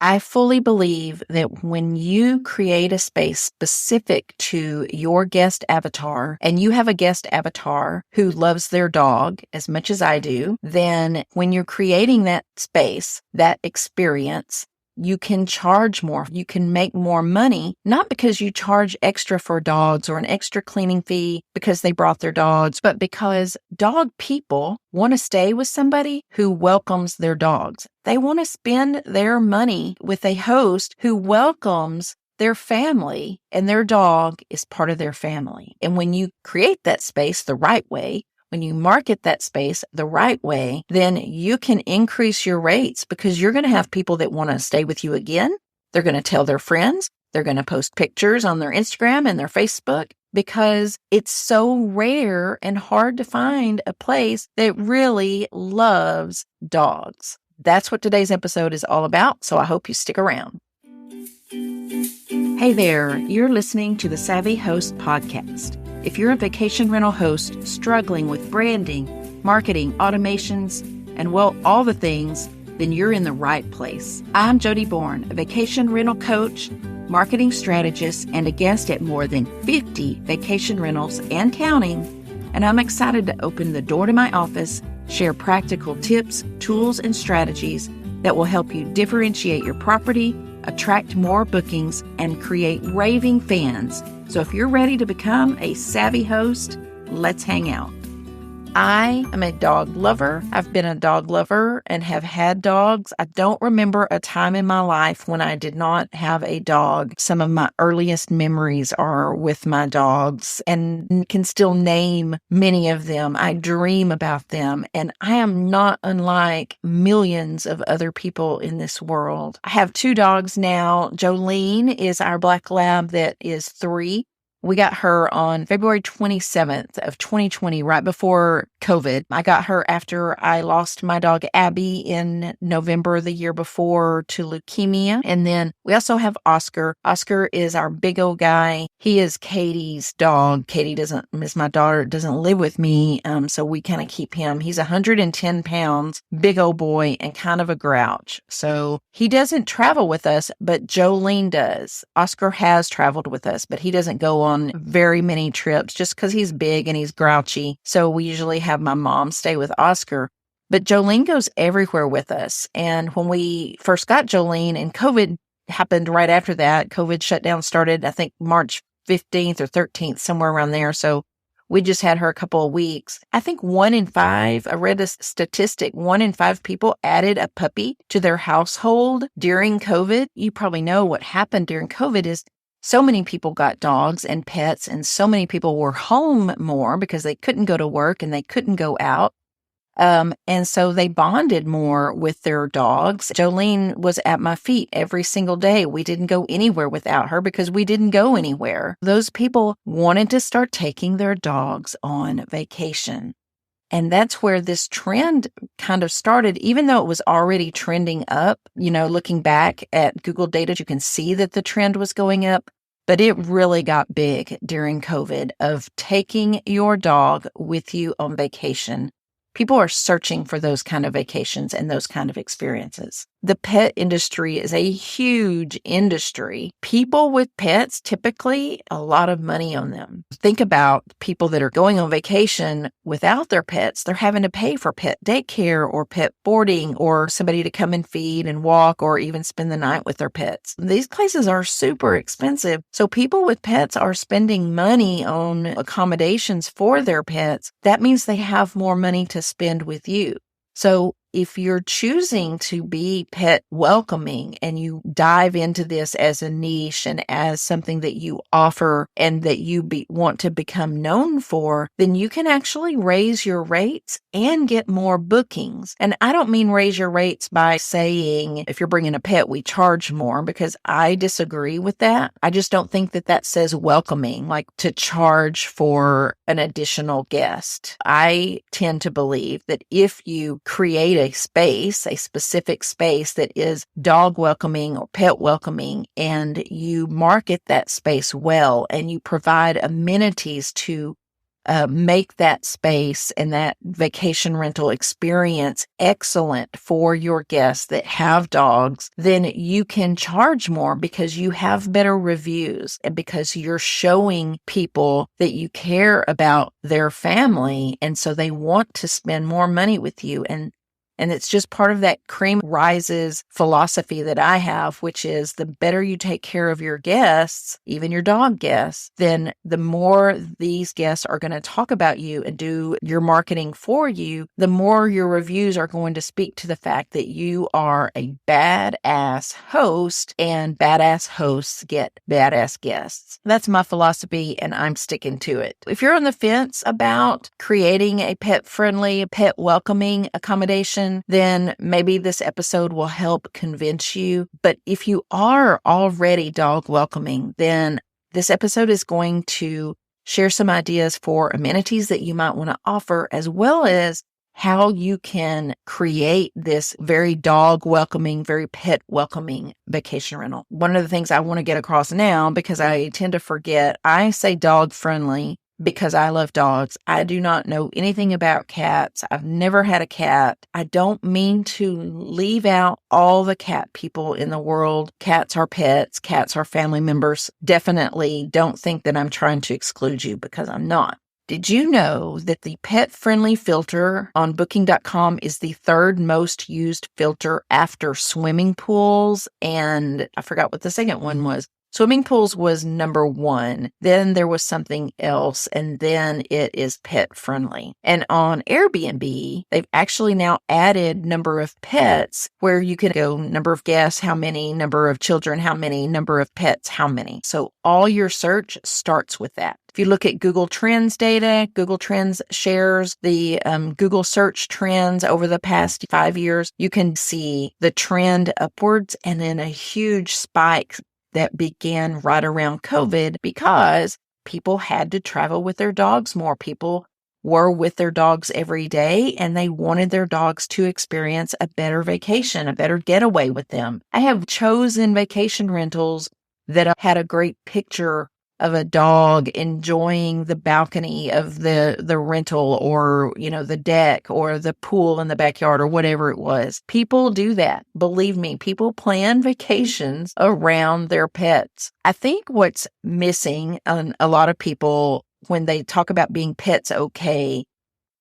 I fully believe that when you create a space specific to your guest avatar and you have a guest avatar who loves their dog as much as I do, then when you're creating that space, that experience, you can charge more. You can make more money, not because you charge extra for dogs or an extra cleaning fee because they brought their dogs, but because dog people want to stay with somebody who welcomes their dogs. They want to spend their money with a host who welcomes their family, and their dog is part of their family. And when you create that space the right way, when you market that space the right way, then you can increase your rates because you're going to have people that want to stay with you again. They're going to tell their friends. They're going to post pictures on their Instagram and their Facebook because it's so rare and hard to find a place that really loves dogs. That's what today's episode is all about, so I hope you stick around. Hey there, you're listening to the Savvy Host Podcast. If you're a vacation rental host struggling with branding, marketing, automations, and well, all the things, then you're in the right place. I'm Jodi Bourne, a vacation rental coach, marketing strategist, and a guest at more than 50 vacation rentals and counting. And I'm excited to open the door to my office, share practical tips, tools, and strategies that will help you differentiate your property, attract more bookings, and create raving fans. So if you're ready to become a savvy host, let's hang out. I am a dog lover. I've been a dog lover and have had dogs. I don't remember a time in my life when I did not have a dog. Some of my earliest memories are with my dogs and can still name many of them. I dream about them, and I am not unlike millions of other people in this world. I have 2 dogs now. Jolene is our black lab that is 3. We got her on February 27th of 2020, right before COVID. I got her after I lost my dog Abby in November the year before to leukemia. And then we also have Oscar. Oscar is our big old guy. He is Katie's dog. Katie is my daughter, doesn't live with me. So we kind of keep him. He's 110 pounds, big old boy, and kind of a grouch. So he doesn't travel with us, but Jolene does. Oscar has traveled with us, but he doesn't go on very many trips just because he's big and he's grouchy. So we usually have my mom stay with Oscar. But Jolene goes everywhere with us. And when we first got Jolene and COVID happened right after that, COVID shutdown started, I think March 15th or 13th, somewhere around there. So we just had her a couple of weeks. I think 1 in 5, I read a statistic, 1 in 5 people added a puppy to their household during COVID. You probably know what happened during COVID is so many people got dogs and pets, and so many people were home more because they couldn't go to work and they couldn't go out. And so they bonded more with their dogs. Jolene was at my feet every single day. We didn't go anywhere without her because we didn't go anywhere. Those people wanted to start taking their dogs on vacation. And that's where this trend kind of started, even though it was already trending up. Looking back at Google data, you can see that the trend was going up, but it really got big during COVID of taking your dog with you on vacation. People are searching for those kind of vacations and those kind of experiences. The pet industry is a huge industry. People with pets, typically a lot of money on them. Think about people that are going on vacation without their pets. They're having to pay for pet daycare or pet boarding or somebody to come and feed and walk or even spend the night with their pets. These places are super expensive. So people with pets are spending money on accommodations for their pets. That means they have more money to spend with you. So if you're choosing to be pet welcoming and you dive into this as a niche and as something that you offer and that you want to become known for, then you can actually raise your rates and get more bookings. And I don't mean raise your rates by saying, if you're bringing a pet, we charge more, because I disagree with that. I just don't think that that says welcoming, like to charge for an additional guest. I tend to believe that if you create a space, a specific space that is dog welcoming or pet welcoming, and you market that space well and you provide amenities to make that space and that vacation rental experience excellent for your guests that have dogs, then you can charge more because you have better reviews and because you're showing people that you care about their family. And so they want to spend more money with you. And it's just part of that cream rises philosophy that I have, which is the better you take care of your guests, even your dog guests, then the more these guests are going to talk about you and do your marketing for you, the more your reviews are going to speak to the fact that you are a badass host, and badass hosts get badass guests. That's my philosophy, and I'm sticking to it. If you're on the fence about creating a pet-friendly, pet-welcoming accommodation, then maybe this episode will help convince you. But if you are already dog welcoming, then this episode is going to share some ideas for amenities that you might want to offer, as well as how you can create this very dog welcoming, very pet welcoming vacation rental. One of the things I want to get across now, because I tend to forget, I say dog friendly because I love dogs. I do not know anything about cats. I've never had a cat. I don't mean to leave out all the cat people in the world. Cats are pets. Cats are family members. Definitely don't think that I'm trying to exclude you, because I'm not. Did you know that the pet-friendly filter on booking.com is the third most used filter after swimming pools? And I forgot what the second one was. Swimming pools was number one. Then there was something else, and then it is pet friendly. And on Airbnb, they've actually now added number of pets, where you can go number of guests, how many, number of children, how many, number of pets, how many. So all your search starts with that. If you look at Google Trends data, Google Trends shares the Google search trends over the past 5 years. You can see the trend upwards, and then a huge spike that began right around COVID because people had to travel with their dogs more. People were with their dogs every day, and they wanted their dogs to experience a better vacation, a better getaway with them. I have chosen vacation rentals that had a great picture of a dog enjoying the balcony of the rental, or, the deck or the pool in the backyard or whatever it was. People do that. Believe me, people plan vacations around their pets. I think what's missing on a lot of people when they talk about being pets okay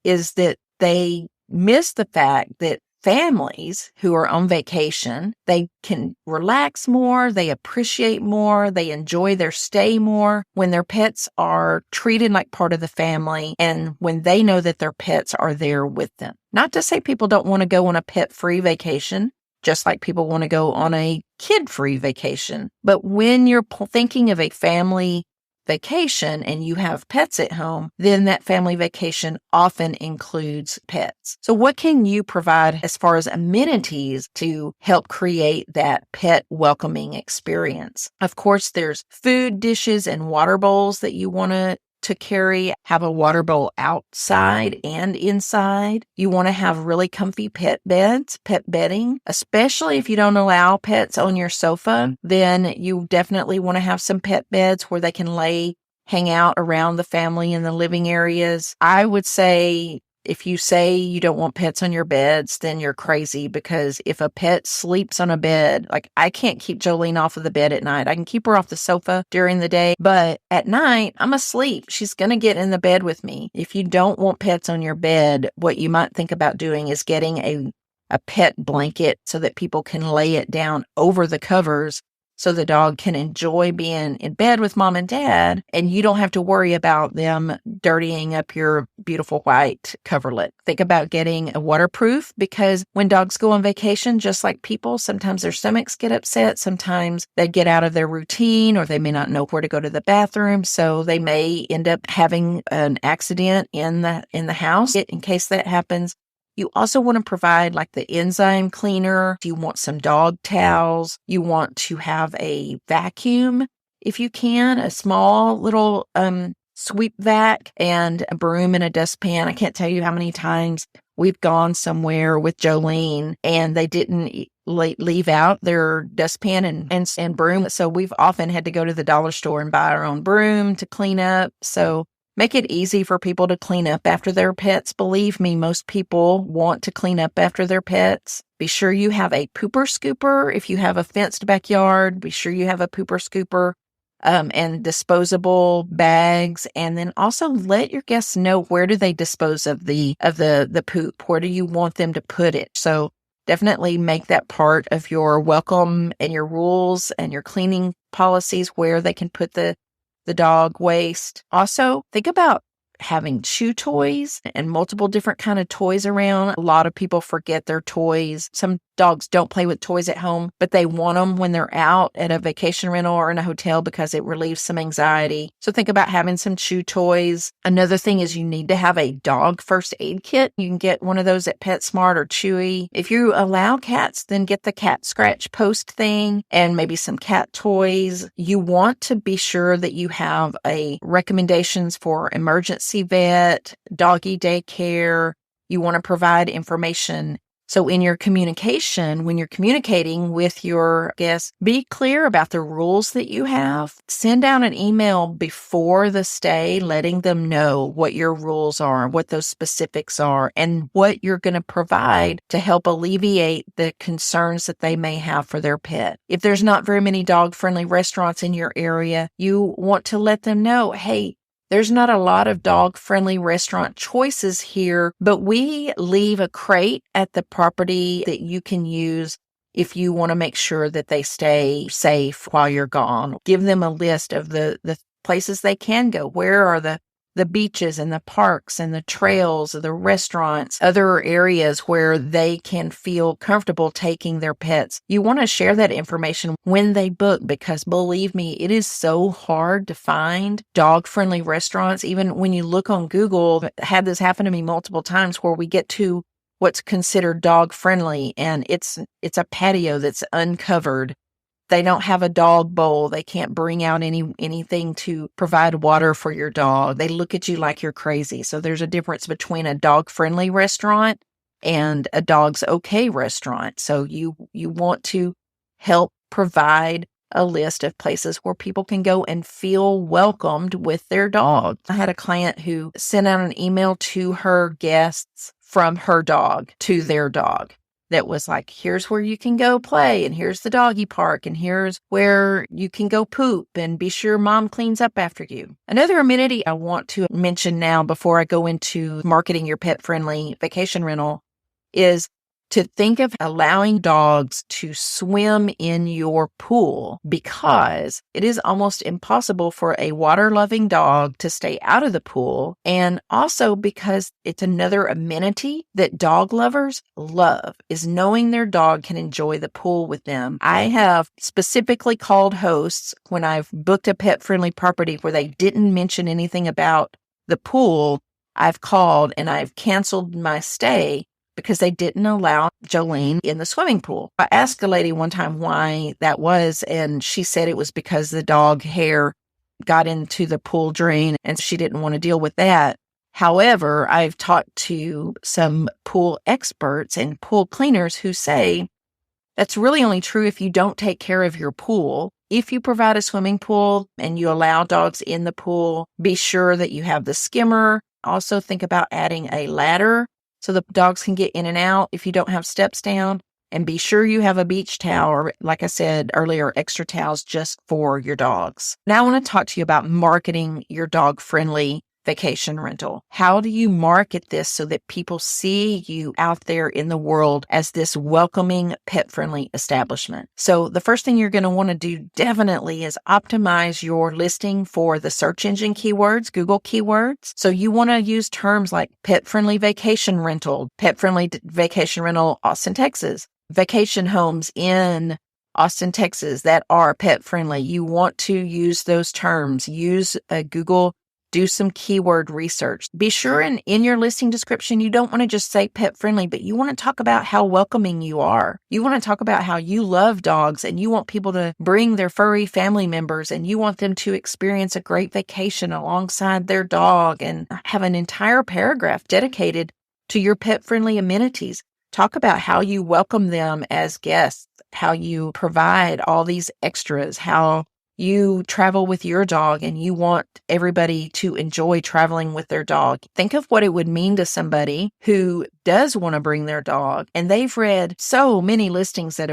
is that they miss the fact that families who are on vacation, they can relax more, they appreciate more, they enjoy their stay more when their pets are treated like part of the family, and when they know that their pets are there with them. Not to say people don't want to go on a pet-free vacation, just like people want to go on a kid-free vacation. But when you're thinking of a family vacation and you have pets at home, then that family vacation often includes pets. So what can you provide as far as amenities to help create that pet welcoming experience? Of course, there's food dishes and water bowls that you want to carry. Have a water bowl outside and inside. You want to have really comfy pet beds, pet bedding, especially if you don't allow pets on your sofa. Then you definitely want to have some pet beds where they can hang out around the family in the living areas. I would say, if you say you don't want pets on your beds, then you're crazy, because if a pet sleeps on a bed, like I can't keep Jolene off of the bed at night. I can keep her off the sofa during the day, but at night I'm asleep. She's going to get in the bed with me. If you don't want pets on your bed, what you might think about doing is getting a pet blanket so that people can lay it down over the covers, so the dog can enjoy being in bed with mom and dad, and you don't have to worry about them dirtying up your beautiful white coverlet. Think about getting a waterproof, because when dogs go on vacation, just like people, sometimes their stomachs get upset. Sometimes they get out of their routine, or they may not know where to go to the bathroom. So they may end up having an accident in the house. In case that happens, you also want to provide like the enzyme cleaner. You want some dog towels. You want to have a vacuum if you can, a small little sweep vac, and a broom and a dustpan. I can't tell you how many times we've gone somewhere with Jolene and they didn't leave out their dustpan and broom. So we've often had to go to the dollar store and buy our own broom to clean up. So Make it easy for people to clean up after their pets. Believe me, most people want to clean up after their pets. Be sure you have a pooper scooper. If you have a fenced backyard, be sure you have a pooper scooper. And disposable bags, and then also let your guests know where do they dispose of the poop. Where do you want them to put it? So definitely make that part of your welcome and your rules and your cleaning policies where they can put the dog waste. Also, think about having chew toys and multiple different kind of toys around. A lot of people forget their toys. Some dogs don't play with toys at home, but they want them when they're out at a vacation rental or in a hotel because it relieves some anxiety. So think about having some chew toys. Another thing is you need to have a dog first aid kit. You can get one of those at PetSmart or Chewy. If you allow cats, then get the cat scratch post thing and maybe some cat toys. You want to be sure that you have a recommendations for emergency vet, doggy daycare. You want to provide information. So in your communication, when you're communicating with your guests, be clear about the rules that you have. Send out an email before the stay, letting them know what your rules are, what those specifics are, and what you're going to provide to help alleviate the concerns that they may have for their pet. If there's not very many dog-friendly restaurants in your area, you want to let them know, hey, there's not a lot of dog-friendly restaurant choices here, but we leave a crate at the property that you can use if you want to make sure that they stay safe while you're gone. Give them a list of the places they can go. Where are the beaches and the parks and the trails, the restaurants, other areas where they can feel comfortable taking their pets. You want to share that information when they book because believe me, it is so hard to find dog-friendly restaurants. Even when you look on Google, I had this happen to me multiple times where we get to what's considered dog-friendly and it's a patio that's uncovered. They don't have a dog bowl. They can't bring out anything to provide water for your dog. They look at you like you're crazy. So there's a difference between a dog-friendly restaurant and a dog's okay restaurant. So you want to help provide a list of places where people can go and feel welcomed with their dog. I had a client who sent out an email to her guests from her dog to their dog. That was like, here's where you can go play, and here's the doggy park, and here's where you can go poop, and be sure mom cleans up after you. Another amenity I want to mention now before I go into marketing your pet-friendly vacation rental is to think of allowing dogs to swim in your pool because it is almost impossible for a water-loving dog to stay out of the pool, and also because it's another amenity that dog lovers love is knowing their dog can enjoy the pool with them. I have specifically called hosts when I've booked a pet-friendly property where they didn't mention anything about the pool. I've called and I've canceled my stay because they didn't allow Jolene in the swimming pool. I asked a lady one time why that was, and she said it was because the dog hair got into the pool drain and she didn't want to deal with that. However, I've talked to some pool experts and pool cleaners who say that's really only true if you don't take care of your pool. If you provide a swimming pool and you allow dogs in the pool, be sure that you have the skimmer. Also think about adding a ladder so the dogs can get in and out if you don't have steps down. And be sure you have a beach towel or, like I said earlier, extra towels just for your dogs. Now I want to talk to you about marketing your dog-friendly vacation rental. How do you market this so that people see you out there in the world as this welcoming, pet-friendly establishment? So the first thing you're going to want to do definitely is optimize your listing for the search engine keywords, Google keywords. So you want to use terms like pet-friendly vacation rental, pet-friendly vacation rental, Austin, Texas, vacation homes in Austin, Texas that are pet-friendly. You want to use those terms. Use Google. Do some keyword research. Be sure in your listing description, you don't want to just say pet friendly, but you want to talk about how welcoming you are. You want to talk about how you love dogs and you want people to bring their furry family members and you want them to experience a great vacation alongside their dog and have an entire paragraph dedicated to your pet friendly amenities. Talk about how you welcome them as guests, how you provide all these extras, how you travel with your dog and you want everybody to enjoy traveling with their dog. Think of what it would mean to somebody who does want to bring their dog and they've read so many listings that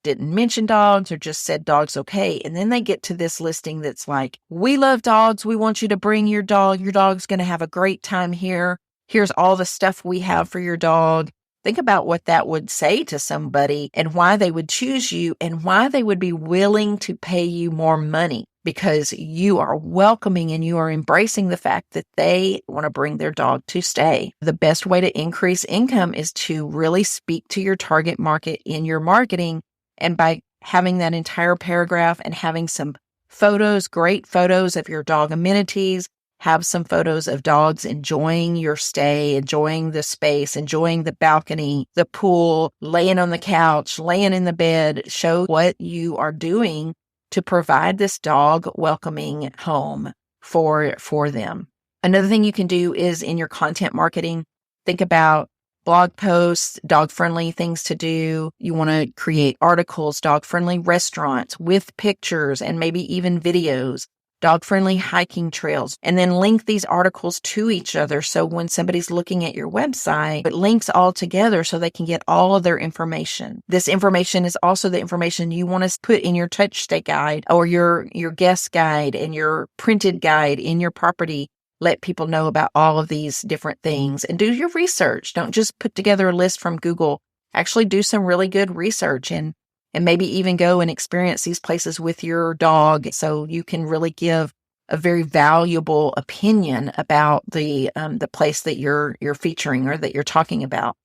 didn't mention dogs or just said dogs okay. And then they get to this listing that's like, we love dogs. We want you to bring your dog. Your dog's going to have a great time here. Here's all the stuff we have for your dog. Think about what that would say to somebody and why they would choose you and why they would be willing to pay you more money because you are welcoming and you are embracing the fact that they want to bring their dog to stay. The best way to increase income is to really speak to your target market in your marketing. And by having that entire paragraph and having some photos, great photos of your dog amenities, have some photos of dogs enjoying your stay, enjoying the space, enjoying the balcony, the pool, laying on the couch, laying in the bed. Show what you are doing to provide this dog welcoming home for them. Another thing you can do is in your content marketing, think about blog posts, dog-friendly things to do. You want to create articles, dog-friendly restaurants with pictures and maybe even videos. Dog-friendly hiking trails, and then link these articles to each other. So when somebody's looking at your website, it links all together so they can get all of their information. This information is also the information you want to put in your touch stay guide or your guest guide and your printed guide in your property. Let people know about all of these different things and do your research. Don't just put together a list from Google. Actually do some really good research and maybe even go and experience these places with your dog so you can really give a very valuable opinion about the place that you're featuring or that you're talking about.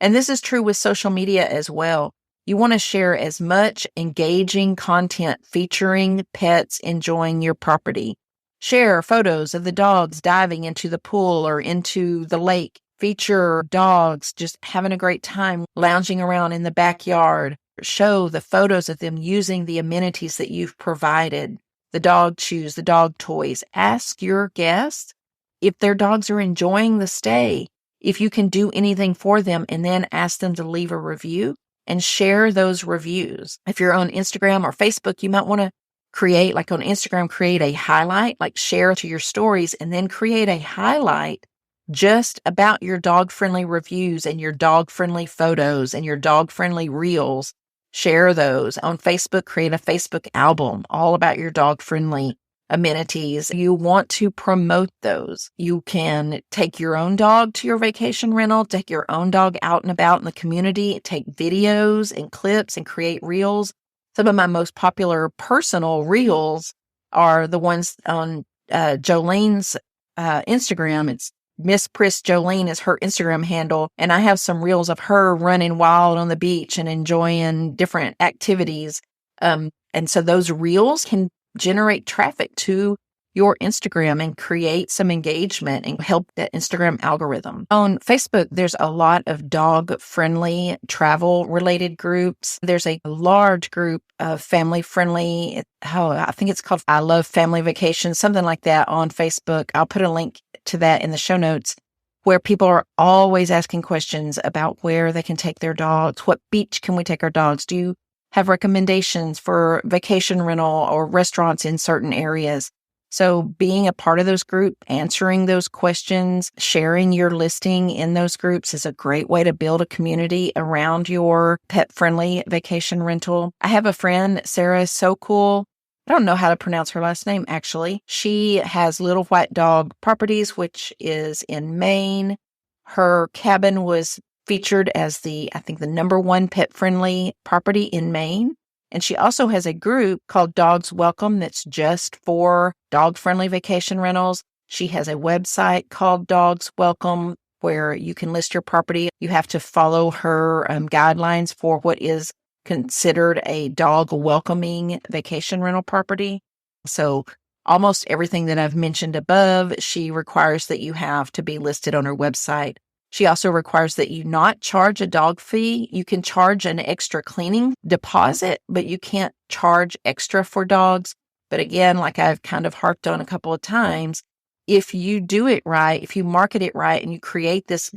And this is true with social media as well. You want to share as much engaging content featuring pets enjoying your property. Share photos of the dogs diving into the pool or into the lake. Feature dogs just having a great time lounging around in the backyard. Show the photos of them using the amenities that you've provided, the dog chews, the dog toys. Ask your guests if their dogs are enjoying the stay, if you can do anything for them, and then ask them to leave a review and share those reviews. If you're on Instagram or Facebook, you might want to create, like on Instagram, create a highlight, like share to your stories, and then create a highlight just about your dog-friendly reviews and your dog-friendly photos and your dog-friendly reels. Share those on Facebook, create a Facebook album all about your dog-friendly amenities. You want to promote those. You can take your own dog to your vacation rental, take your own dog out and about in the community, take videos and clips and create reels. Some of my most popular personal reels are the ones on Jolene's Instagram. It's Miss Pris Jolene is her Instagram handle. And I have some reels of her running wild on the beach and enjoying different activities. And so those reels can generate traffic to your Instagram and create some engagement and help that Instagram algorithm. On Facebook, there's a lot of dog-friendly travel-related groups. There's a large group of family-friendly, I think it's called I Love Family Vacations, something like that on Facebook. I'll put a link to that in the show notes, where people are always asking questions about where they can take their dogs. What beach can we take our dogs? Do you have recommendations for vacation rental or restaurants in certain areas? So being a part of those groups, answering those questions, sharing your listing in those groups is a great way to build a community around your pet-friendly vacation rental. I have a friend, Sarah Sokol. I don't know how to pronounce her last name, actually. She has Little White Dog Properties, which is in Maine. Her cabin was featured as the number one pet-friendly property in Maine. And she also has a group called Dogs Welcome that's just for dog-friendly vacation rentals. She has a website called Dogs Welcome where you can list your property. You have to follow her guidelines for what is considered a dog welcoming vacation rental property. So almost everything that I've mentioned above, she requires that you have to be listed on her website. She also requires that you not charge a dog fee. You can charge an extra cleaning deposit, but you can't charge extra for dogs. But again, like I've kind of harped on a couple of times, if you do it right, if you market it right, and you create this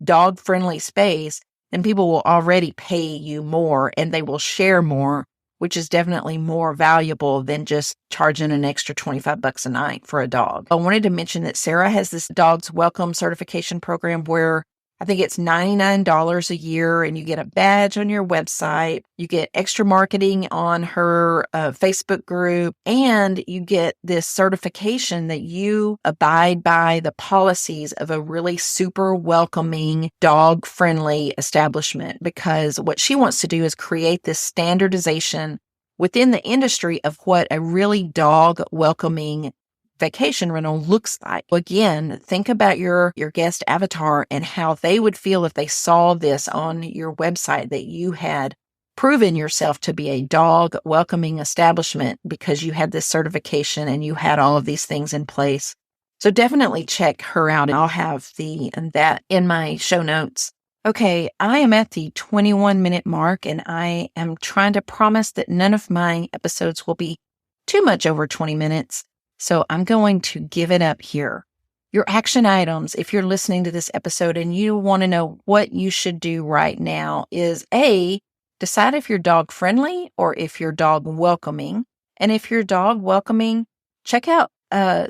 dog-friendly space, then people will already pay you more and they will share more which is definitely more valuable than just charging an extra $25 a night for a dog. I wanted to mention that Sarah has this Dogs Welcome certification program where I think it's $99 a year, and you get a badge on your website. You get extra marketing on her Facebook group, and you get this certification that you abide by the policies of a really super welcoming, dog-friendly establishment. Because what she wants to do is create this standardization within the industry of what a really dog-welcoming vacation rental looks like. Again, think about your guest avatar and how they would feel if they saw this on your website, that you had proven yourself to be a dog welcoming establishment because you had this certification and you had all of these things in place. So definitely check her out. I'll have that in my show notes. Okay, I am at the 21-minute mark, and I am trying to promise that none of my episodes will be too much over 20 minutes. So I'm going to give it up here. Your action items, if you're listening to this episode and you want to know what you should do right now, is A, decide if you're dog friendly or if you're dog welcoming. And if you're dog welcoming, check out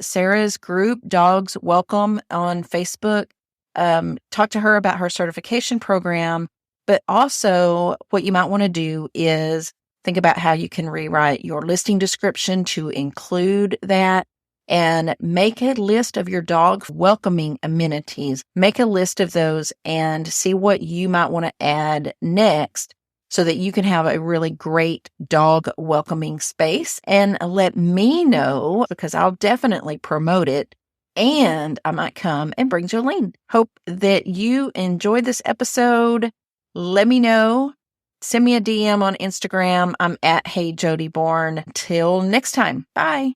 Sarah's group, Dogs Welcome, on Facebook. Talk to her about her certification program. But also what you might want to do is think about how you can rewrite your listing description to include that, and make a list of your dog welcoming amenities. Make a list of those and see what you might want to add next so that you can have a really great dog welcoming space. And let me know, because I'll definitely promote it, and I might come and bring Jolene. Hope that you enjoyed this episode. Let me know. Send me a DM on Instagram. I'm at Hey Jodi Bourne. Till next time. Bye.